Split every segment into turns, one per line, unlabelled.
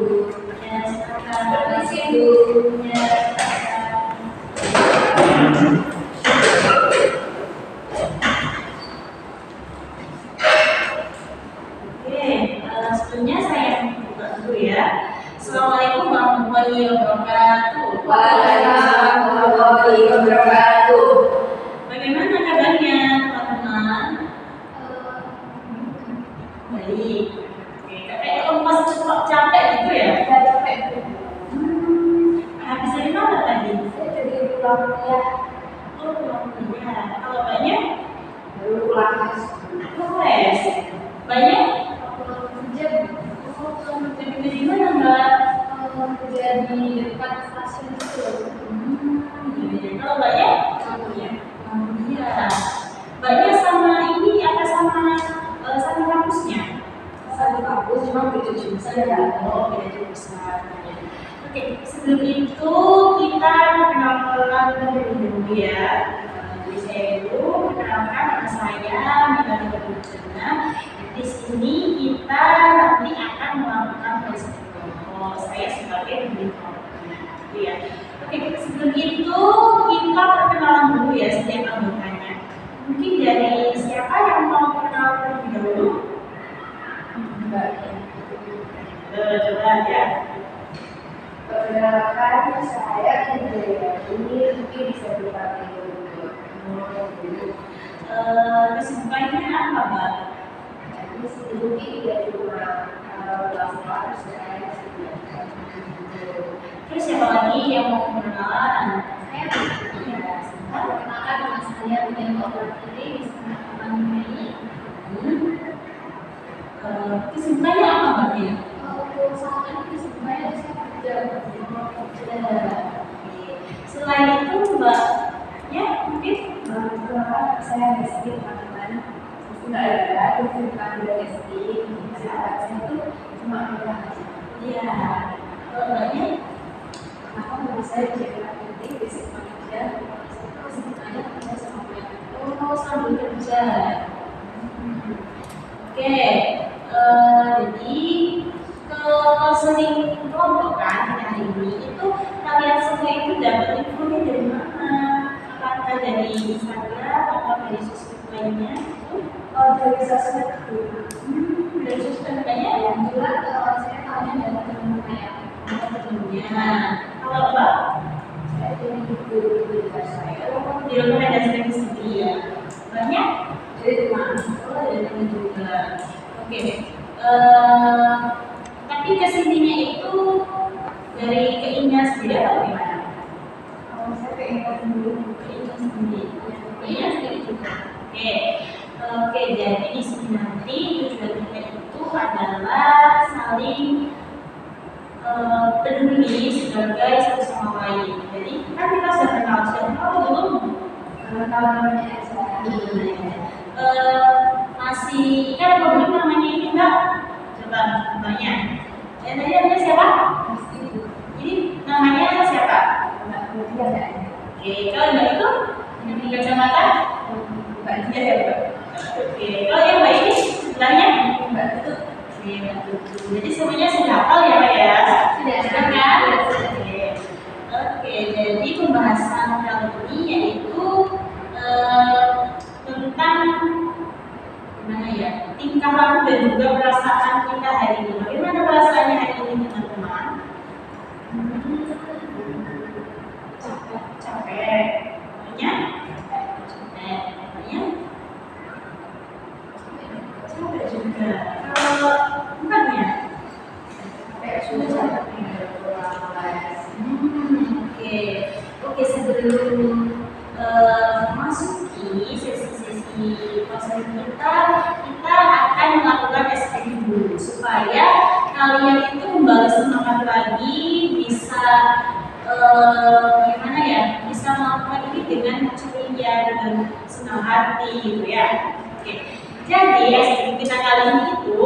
Ya, silakan. Permisi Bu. Ya, silakan. Sebelumnya saya buka dulu ya. Assalamualaikum warahmatullahi wabarakatuh.
Waalaikumsalam warahmatullahi wabarakatuh.
Bagaimana kabarnya teman-teman? Baik. Oke, kayak lemas cepat capek gitu ya?
Capek.
Habis dari mana tadi?
Saya jadi pulang kuliah.
Oh, pulang kuliah. Kalau banyak?
Baru pulang
Les. Banyak?
kerja.
Kerja di mana Mbak?
Kerja di dekat stasiun itu.
Kalau banyak? Iya. Banyak sama ini apa sama kampusnya?
Satu kampus cuma beda jurusan ya.
Oh, beda jurusan. Oke, sebelum itu kita perkenalan dulu ya. Jadi saya dulu perkenalkan nama saya Mila Nurjana. Di sini kita nanti akan melakukan presensi kelompok. Saya sebagai pemimpin kelompoknya, gitu ya. Oke, sebelum itu kita perkenalan dulu ya setiap anggotanya. Mungkin dari siapa yang mau perkenalan terlebih dahulu? Coba ya.
Perkenalkan saya ini mungkin bisa dipakai dulu.
Kesibukannya apa, Mbak?
Jadi mungkin tidak cuma kelas saya
Terus siapa lagi yang mau perkenalan?
Saya perkenalkan nama saya Bintang Putri di sana ini.
Kesibukannya apa, Mbak?
Saat ini sebenarnya saya kerja.
Selain itu, Mbak, ya mungkin
Saya SD teman-teman. Nggak ada kesibukan dari SD. Saya itu cuma kuliah aja.
iya. Kalau Mbaknya,
Kenapa mau saya jadi penting basic manusia? Kesibukannya kerja sama kuliah.
oh sambil kerja. Oke, jadi kalau sering kelompok kan hari ini itu kalian semua itu dapat infonya dari mana? Apakah dari Instagram atau dari sosmed lainnya?
Dari sosmed dulu.
Dari sosmed kayaknya
Yang jelas saya tahunya dari teman saya.
temennya. Kalau Mbak,
Saya dari guru saya.
di rekomendasikan di sini ya. Banyak
Jadi teman.
dari temen juga. Oke. Tapi kesininya itu dari keinginan sendiri atau gimana?
Saya pengen dulu.
Keinginan sendiri. Keinginan sendiri juga. Oke, jadi di sini nanti tujuan kita itu adalah saling peduli sebagai satu sama lain. Jadi kan kita sudah kenal belum?
Namanya saya.
Masih kan apa namanya ini Mbak? Coba namanya. Dan tadi namanya siapa? Jadi namanya siapa? Oke, kalau Mbak itu di kacamata? Mbak dia ya Mbak. Oke, kalau yang Mbak ini sebelahnya? Mbak itu. Oke, Mbak Tutu. Jadi semuanya sudah hafal ya Mbak ya? Sudah kan? Oke, jadi pembahasan kali ini yaitu tentang gimana ya, tingkah laku dan juga perasaan kita hari ini. Bagaimana perasaannya hari ini teman-teman? Capek. Namanya? Namanya? Capek juga. Kalau bukannya? Oke, sebelum masuki sesi-sesi konseling kita akan melakukan SPK dulu supaya kalian itu kembali semangat lagi, bisa gimana ya, bisa melakukan ini dengan ceria dan senang hati gitu ya. Oke, jadi SPK kita kali ini itu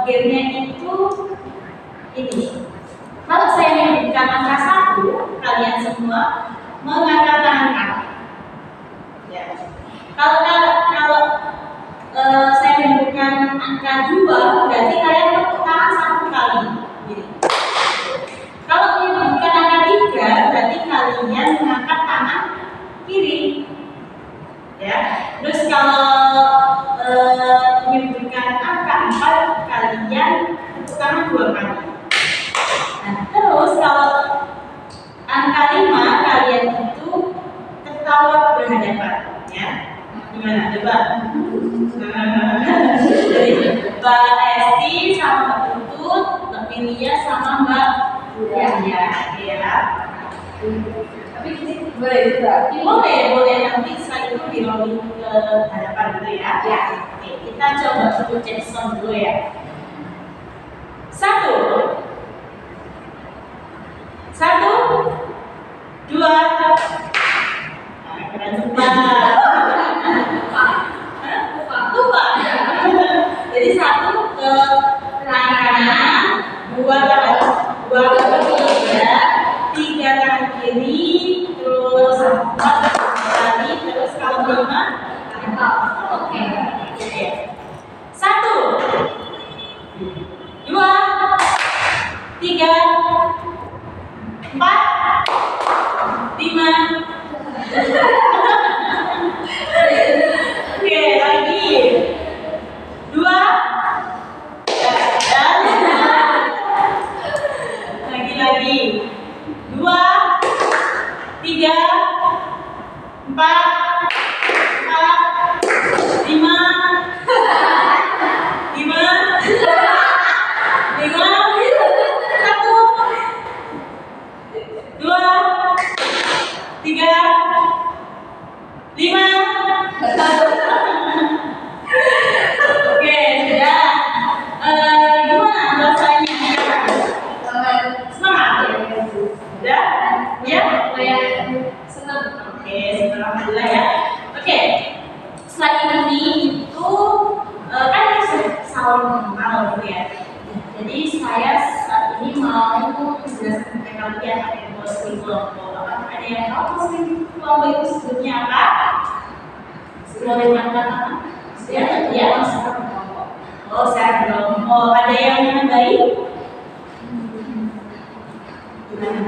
gamenya itu ini. Kalau saya menyebutkan angka 1, kalian semua mengangkat angka. Ya. Kalau saya menyebutkan angka 2, berarti kalian tepuk tangan 1 kali. Yulia sama Mbak Julia ya.
Tapi ini boleh juga.
Boleh nanti setelah itu di rolling ke hadapan gitu ya.
Ya.
Oke, kita coba dulu cek sound dulu ya. 1 2 keren cepat. Lupa. Jadi 1 ke kanan, 2 ke kiri ya, 3 kanan kiri, terus 4 kali, terus kalau 5 oke. 1 2 3 4 5 Oke, lagi 2 lagi 2 3 4 5 Oke, sudah. Gimana rasanya? Semangat ya? Sudah? Ya?
Senang.
Oke, alhamdulillah ya. Oke, selain ini itu kan saling mengenal gitu ya. Jadi saya saat ini mau menjelaskan ke kalian ada posisi kelompok. Apakah ada yang tahu posisi kelompok itu sebetulnya apa? Boleh mengatakan? Ya, secara kelompok. Oh, secara kelompok. Ada yang menambahi? Gimana?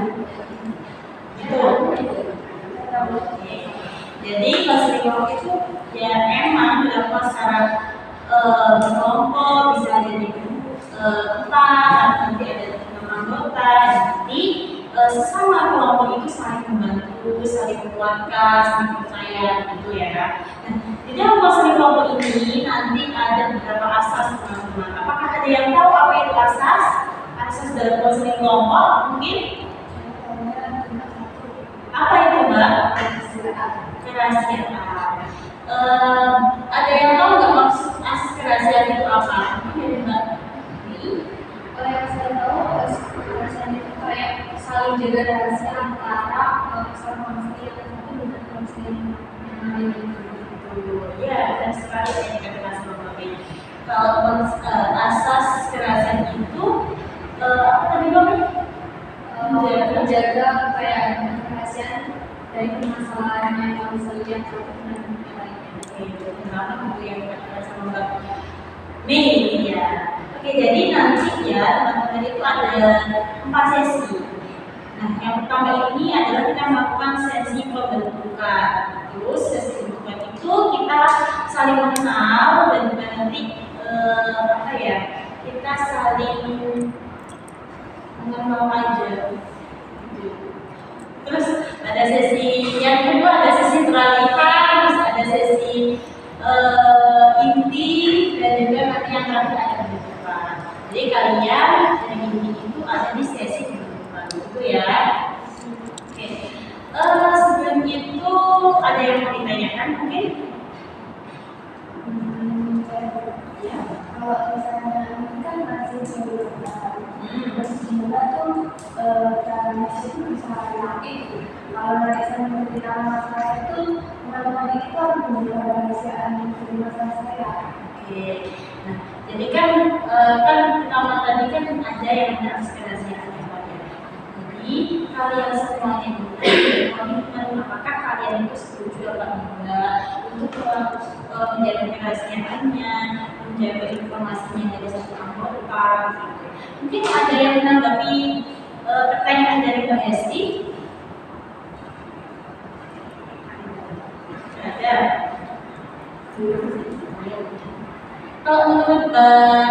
Itu. Jadi posisi kelompok itu ya emang dilakukan secara berkelompok, bisa jadi nanti ada 6 anggota, nanti sesama kelompok itu saling membantu, saling menguatkan, saling percaya gitu ya. Nah, di dalam posisi kelompok ini nanti ada beberapa asas teman-teman. Apakah ada yang tahu apa itu asas? Asas dalam posisi kelompok mungkin? Apa itu Mbak? Kerahasiaan. Ada yang tahu nggak maksud asas kerahasiaan itu apa? Mungkin Mbak?
Kalau yang saya tahu, kerahasiaan itu kayak saling jaga rahasia antara manusia yang satu dengan manusia yang lain.
Ya, dan sekali saya dikatakan sama Mbak. Kalau asas kerahasiaan itu apa tadi Mbak?
Menjaga kayak kerahasiaan dari permasalahan yang kami lihat satu dengan yang lainnya.
Kenapa aku yang dikatakan sama Mbak Mei ya? Oke, jadi nanti ya teman-teman itu ada 4 sesi. Nah, yang pertama ini adalah kita melakukan sesi pembentukan. Terus sesi pembentukan itu kita saling mengenal dan juga nanti kita saling mengenal aja. Terus ada sesi yang kedua, ada sesi peralihan, terus ada sesi inti dan juga nanti yang terakhir ada pembentukan. Jadi kalian yang ini itu ada di sesi pembentukan itu ya. Oke. Sebelum itu ada yang mau ditanyakan mungkin?
Ya, kalau misalnya ini kan masih jumlah, terus jumlah tuh caranya itu bisa laki. Kalau dari saya menceritakan masalah itu, teman-teman itu harus membuat kerahasiaan dari masalah saya.
Oke. Nah, jadi kan pertama tadi kan ada yang harus kerahasiaan ya Pak ya. Jadi kalian semuanya itu komitmen apakah kalian itu setuju atau enggak untuk menjaga kerahasiaannya, menjaga informasinya dari satu anggota gitu. Mungkin ada yang menanggapi pertanyaan dari Mbak Hesti? Ada. Kalau menurut Mbak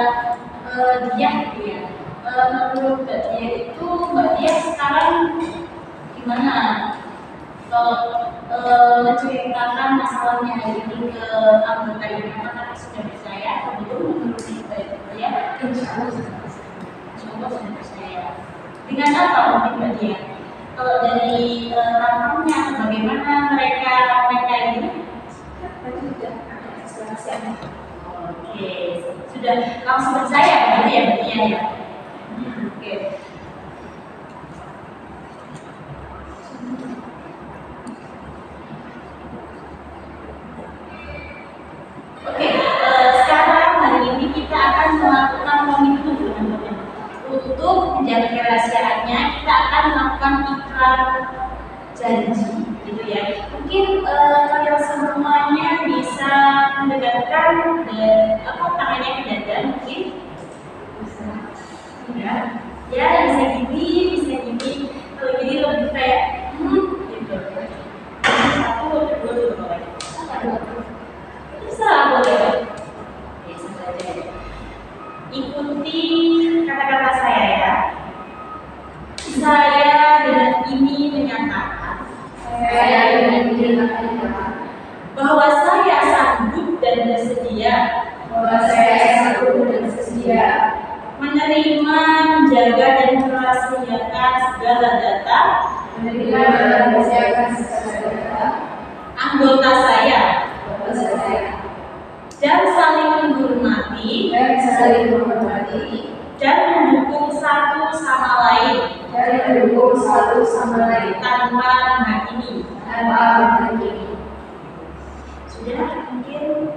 Diah ya, menurut Mbak Diah itu Mbak Diah sekarang gimana? Kalau menceritakan masalahnya hari ini ke anggota ini, apakah sudah percaya atau belum menurut Mbak Diah?
Insya Allah
dosen saya. Dengan apa mungkin Mbak Dia? Kalau dari tampangnya, bagaimana mereka ini? Oke, sudah langsung percaya berarti ya Mbak Dia ya. Oke. Oke, sekarang hari ini kita akan melakukan komitmen teman-teman. Untuk menjaga kerahasiaannya, kita akan melakukan ikrar janji, gitu ya. Mungkin kalian semuanya bisa mendekatkan tangannya ke dada, mungkin bisa, ya bisa gini. Kalau gini lebih kayak gitu. Satu, dua. Bisa boleh. Bisa saja. Ikuti kata-kata saya ya. Saya dengan ini menyatakan bahwa saya sanggup dan bersedia menerima, menjaga dan merahasiakan segala data anggota saya dan saling menghormati dan mendukung satu sama lain tanpa menghakimi. Sudah mungkin.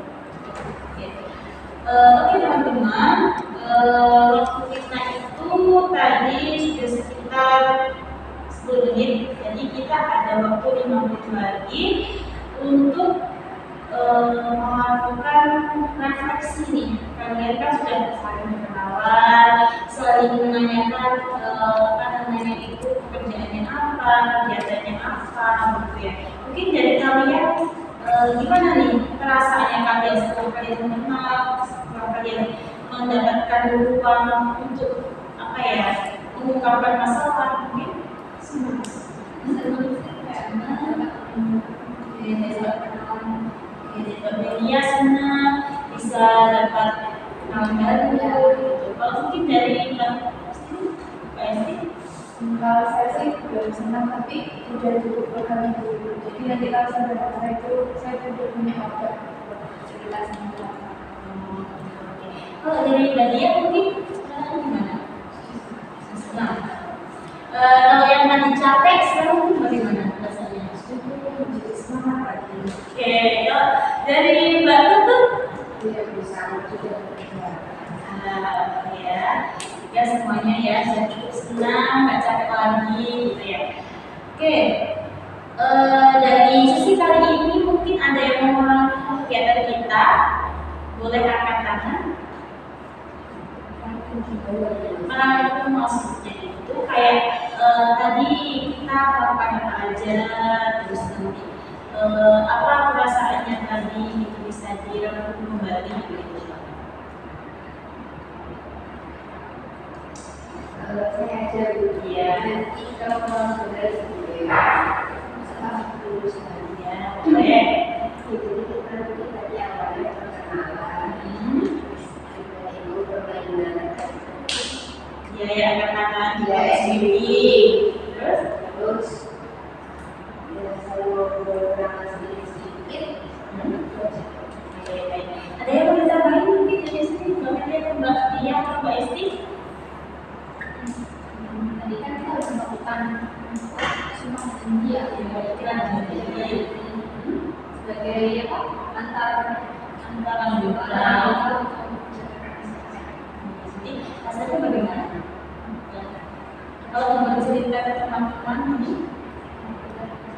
Oke teman-teman, waktu kita itu tadi sudah sekitar 10 menit, jadi kita ada waktu 5 menit lagi untuk melakukan refleksi nih. Kalian kan sudah saling berkenalan, saling menanyakan itu pekerjaannya apa, kegiatannya apa, gitu ya. Mungkin dari kalian gimana nih perasaannya kalian setelah kalian mengenal, setelah kalian mendapatkan ruang untuk mengungkapkan masalah, mungkin senang media senang bisa dapat kenalan baru gitu. Kalau mungkin dari Mbak Esti,
kalau saya sih belum senang, tapi udah cukup berkali dulu. Jadi nanti kalau saya berkata itu saya sudah punya waktu cerita sama.
Kalau dari Mbak Dia mungkin gimana? Senang. Kalau yang tadi capek sekarang bagaimana rasanya?
Semangat lagi.
Oke, dari Mbak Tutut
Bisa juga bekerja.
Ya semuanya ya, saya cukup senang, nggak capek lagi gitu ya. Oke, dari sesi kali ini mungkin ada yang mau melakukan kegiatan kita, boleh angkat tangan. Melakukan maksudnya itu kayak tadi kita melakukan apa aja, terus nanti apa perasaannya tadi itu bisa dirangkum kembali gitu.
Saya ajar dulu ya. Nanti kalau mau sudah setelah lulus ya,
boleh.
Jadi kita tadi awalnya perkenalan, ibu permainan.
Ya angkat tangan sendiri.
Terus saya mau berkenalan sedikit.
Ada yang mau ditambahin mungkin dari sini, Mbak Dia atau Mbak Esti?
Tadi kan kita harus melakukan semua India sebagai antar
anggota. Jadi rasanya bagaimana? Kalau mau cerita ke teman-teman ini,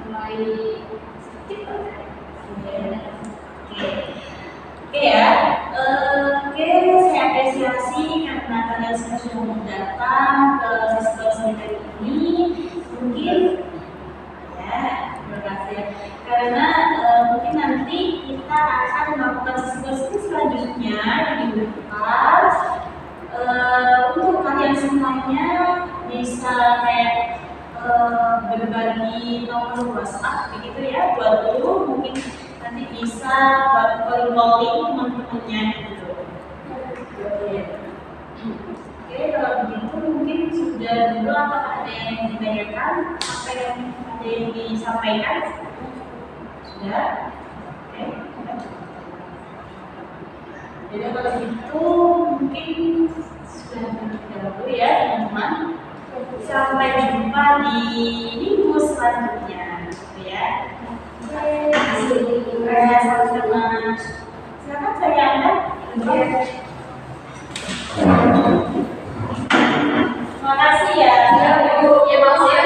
mulai sedikit
Oke ya. Oke, saya apresiasi karena kalian semua sudah datang ke sesi dari ini. Mungkin ya, terima kasih. Karena mungkin nanti kita akan melakukan sesi selanjutnya di kelas. Untuk kalian semuanya bisa kayak berbagi nomor WhatsApp begitu ya, buat dulu mungkin nanti bisa buat calling teman-temannya gitu. Oke, kalau begitu mungkin sudah dulu atau ada yang ditanyakan? Apa yang ada yang disampaikan? Sudah? Oke. Jadi kalau gitu mungkin sudah dulu ya teman-teman. Sampai jumpa di minggu selanjutnya, gitu ya. Sama-sama. Silakan saya Anda. Terima kasih ya.
Ya, makasih ya.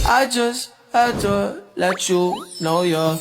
I just had to let you know you're